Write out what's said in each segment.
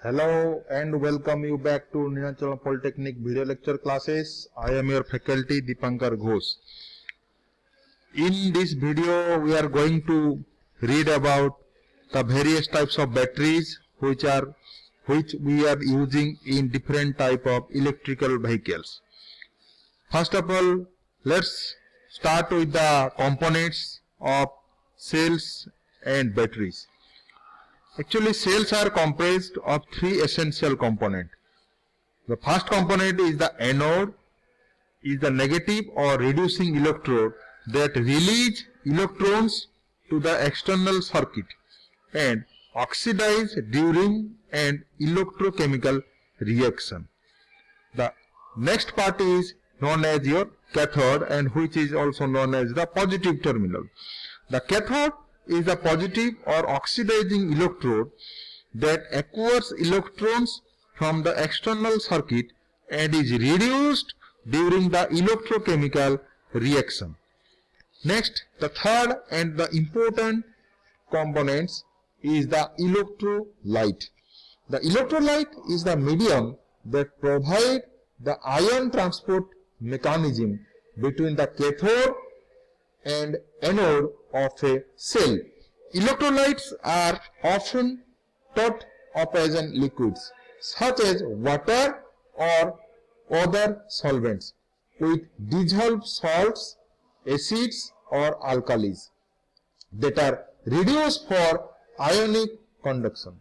Hello and welcome you back to Ninachalam Polytechnic video lecture classes. I am your faculty Dipankar Ghosh. In this video we are going to read about the various types of batteries which we are using in different type of electrical vehicles. First of all, let's start with the components of cells and batteries. Actually, cells are comprised of three essential components. The first component is the anode, is the negative or reducing electrode that release electrons to the external circuit and oxidize during an electrochemical reaction. The next part is known as your cathode, and which is also known as the positive terminal. The cathode is the positive or oxidizing electrode that acquires electrons from the external circuit and is reduced during the electrochemical reaction. Next, the third and the important components is the electrolyte. The electrolyte is the medium that provides the ion transport mechanism between the cathode and anode of a cell. Electrolytes are often thought of as liquids such as water or other solvents with dissolved salts, acids or alkalis that are reduced for ionic conduction.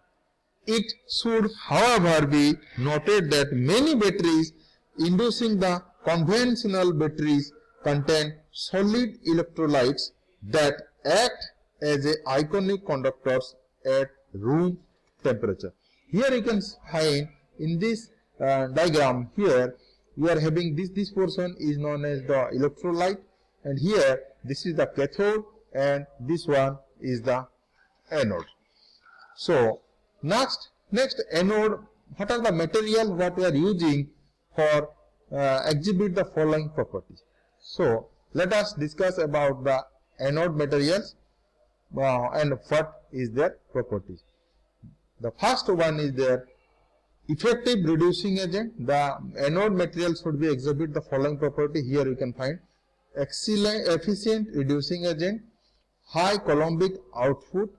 It should, however, be noted that many batteries inducing the conventional batteries contain solid electrolytes that act as ionic conductors at room temperature. Here you can find in this diagram, here we are having this portion is known as the electrolyte, and here this is the cathode and this one is the anode. So next anode, what are the material what we are using for exhibit the following properties. So let us discuss about the anode materials and what is their properties. The first one is their effective reducing agent. The anode material should be exhibit the following property. Here you can find excellent efficient reducing agent, high coulombic output,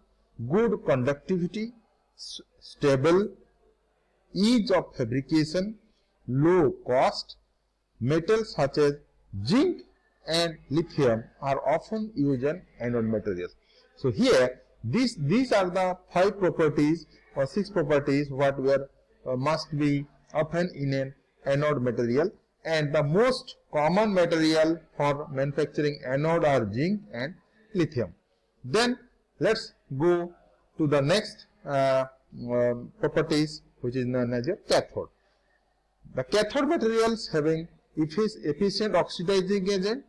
good conductivity, stable, ease of fabrication, low cost. Metals such as zinc and lithium are often used in anode materials. So here these are the 5 properties or 6 properties what were must be often in an anode material, and the most common material for manufacturing anode are zinc and lithium. Then let's go to the next properties, which is known as your cathode. The cathode materials having efficient oxidizing agent,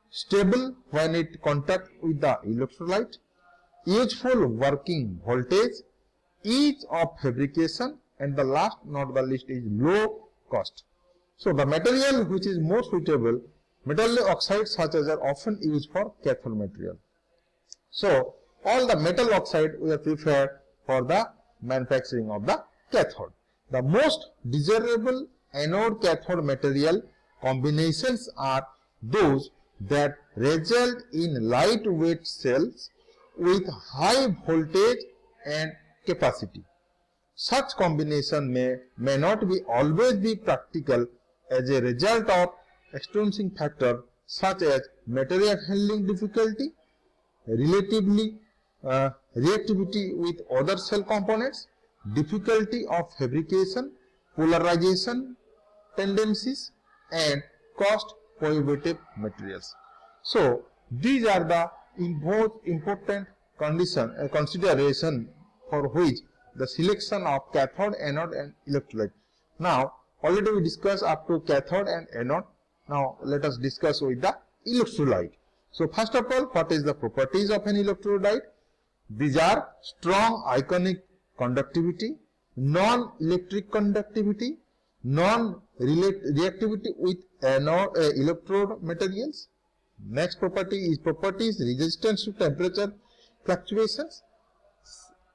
stable when it contact with the electrolyte, useful working voltage, ease of fabrication, and the last not the least is low cost. So the material which is more suitable, metal oxides such as are often used for cathode material. So all the metal oxide we are preferred for the manufacturing of the cathode. The most desirable anode cathode material combinations are those that result in lightweight cells with high voltage and capacity. Such combination may not be always be practical as a result of extrinsic factors such as material handling difficulty, relatively reactivity with other cell components, difficulty of fabrication, polarization tendencies, and cost prohibitive materials. So these are the important consideration for which the selection of cathode, anode and electrolyte. Now already we discussed up to cathode and anode. Now let us discuss with the electrolyte. So first of all, what is the properties of an electrolyte? These are strong ionic conductivity, non-electric conductivity, non-reactivity with electrode materials. Next property is resistance to temperature fluctuations,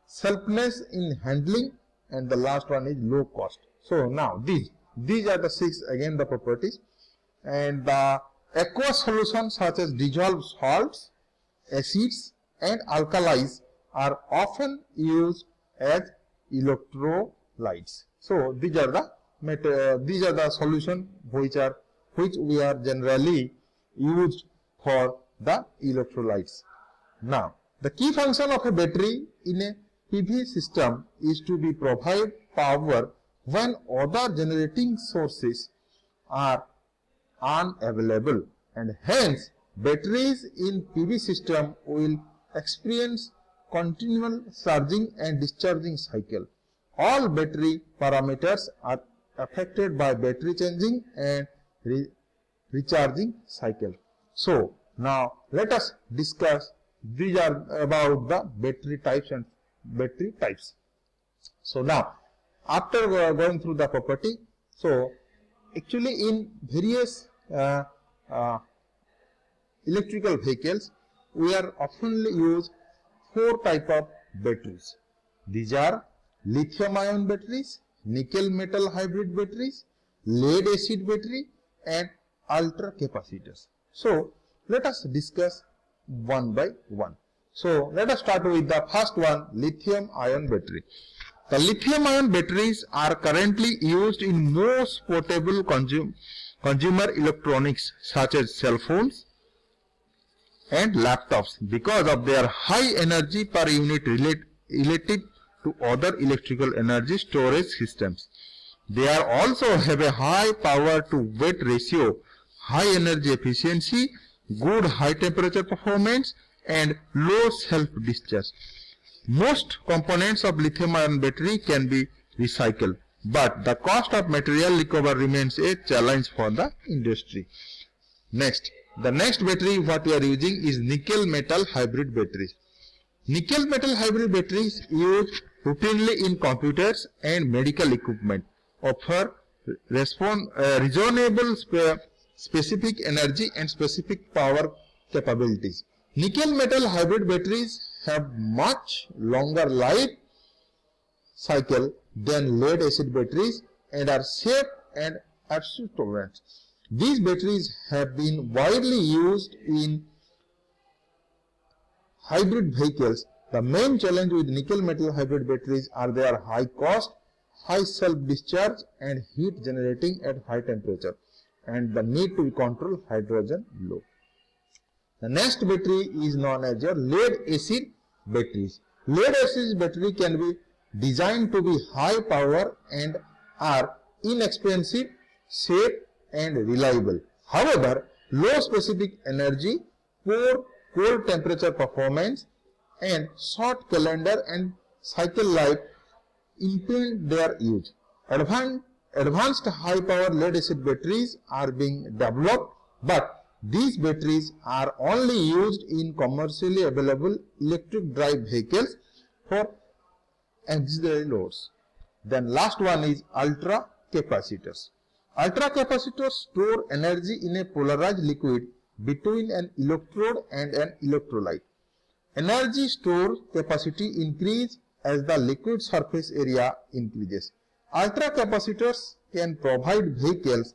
selfness in handling, and the last one is low cost. So now these are the 6 again the properties. And the aqueous solutions such as dissolved salts, acids and alkalis are often used as electrolytes. So these are the solution which we are generally used for the electrolytes. Now the key function of a battery in a PV system is to be provide power when other generating sources are unavailable, and hence batteries in PV system will experience continual charging and discharging cycle. All battery parameters are affected by battery changing and recharging cycle. So now let us discuss these are about the battery types and battery types. So now after going through the property, so actually in various electrical vehicles we are often use 4 type of batteries. These are lithium ion batteries, nickel metal hybrid batteries, lead acid battery and ultra capacitors. So let us discuss one by one. So let us start with the first one, lithium ion battery. The lithium ion batteries are currently used in most portable consumer electronics such as cell phones and laptops because of their high energy per unit relative to other electrical energy storage systems. They are also have a high power to weight ratio, high energy efficiency, good high temperature performance and low self discharge. Most components of lithium ion battery can be recycled, but the cost of material recovery remains a challenge for the industry. Next, the next battery what we are using is nickel metal hybrid batteries. Nickel metal hybrid batteries used routinely in computers and medical equipment offer reasonable specific energy and specific power capabilities. Nickel metal hybrid batteries have much longer life cycle than lead acid batteries and are safe and absolute tolerant. These batteries have been widely used in hybrid vehicles. The main challenge with nickel metal hybrid batteries are their high cost, high self-discharge and heat generating at high temperature and the need to control hydrogen low. The next battery is known as your lead acid batteries. Lead acid battery can be designed to be high power and are inexpensive, safe and reliable. However, low specific energy, poor cold temperature performance and short calendar and cycle life impede their use. Advanced high power lead acid batteries are being developed, but these batteries are only used in commercially available electric drive vehicles for auxiliary loads. Then last one is ultra capacitors. Ultra capacitors store energy in a polarized liquid between an electrode and an electrolyte. Energy store capacity increases as the liquid surface area increases. Ultra capacitors can provide vehicles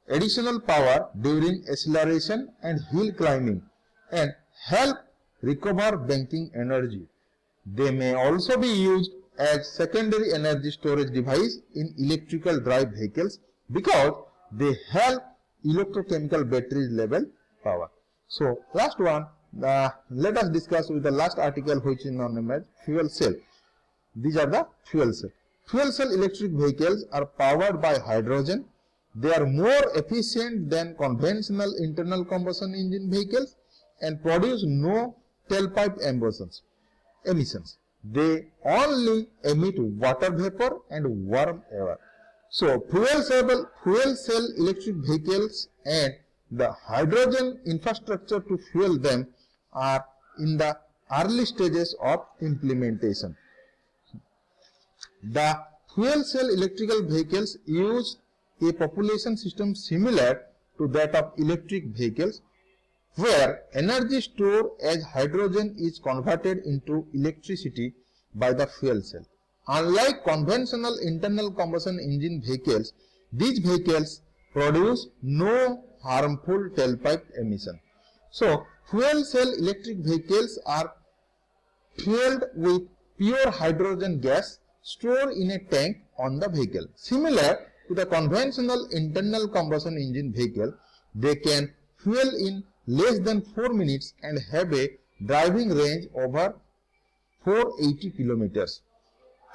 additional power during acceleration and hill climbing and help recover banking energy. They may also be used as secondary energy storage device in electrical drive vehicles because they help electrochemical batteries level power. So last one, let us discuss with the last article which is known as fuel cell. These are the fuel cell. Fuel cell electric vehicles are powered by hydrogen. They are more efficient than conventional internal combustion engine vehicles and produce no tailpipe emissions. They only emit water vapor and warm air. So fuel cell electric vehicles and the hydrogen infrastructure to fuel them are in the early stages of implementation. The fuel cell electrical vehicles use a propulsion system similar to that of electric vehicles, where energy stored as hydrogen is converted into electricity by the fuel cell. Unlike conventional internal combustion engine vehicles, these vehicles produce no harmful tailpipe emission. So, fuel cell electric vehicles are fueled with pure hydrogen gas stored in a tank on the vehicle. Similar to the conventional internal combustion engine vehicle, they can fuel in less than 4 minutes and have a driving range over 480 kilometers.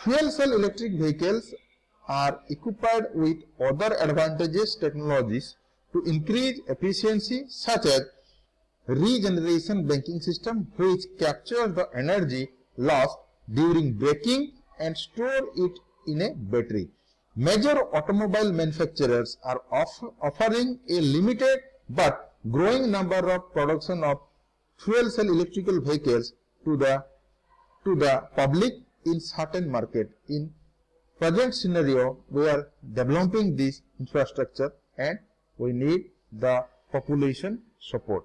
Fuel cell electric vehicles are equipped with other advantageous technologies to increase efficiency, such as regeneration braking system, which captures the energy lost during braking and store it in a battery. Major automobile manufacturers are offering a limited but growing number of production of fuel cell electrical vehicles to the public in certain market. In present scenario, we are developing this infrastructure and we need the population support.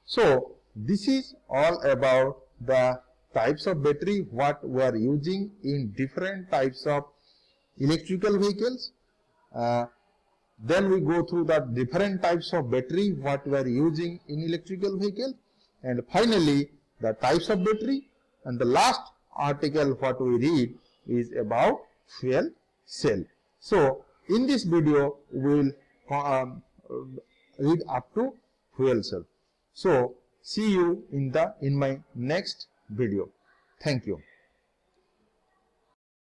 So, this is all about the types of battery, what we are using in different types of electrical vehicles. Then we go through the different types of battery, what we are using in electrical vehicle, and finally the types of battery, and the last article what we read is about fuel cell. So, in this video we will read up to fuel cell. So, see you in my next video. Thank you.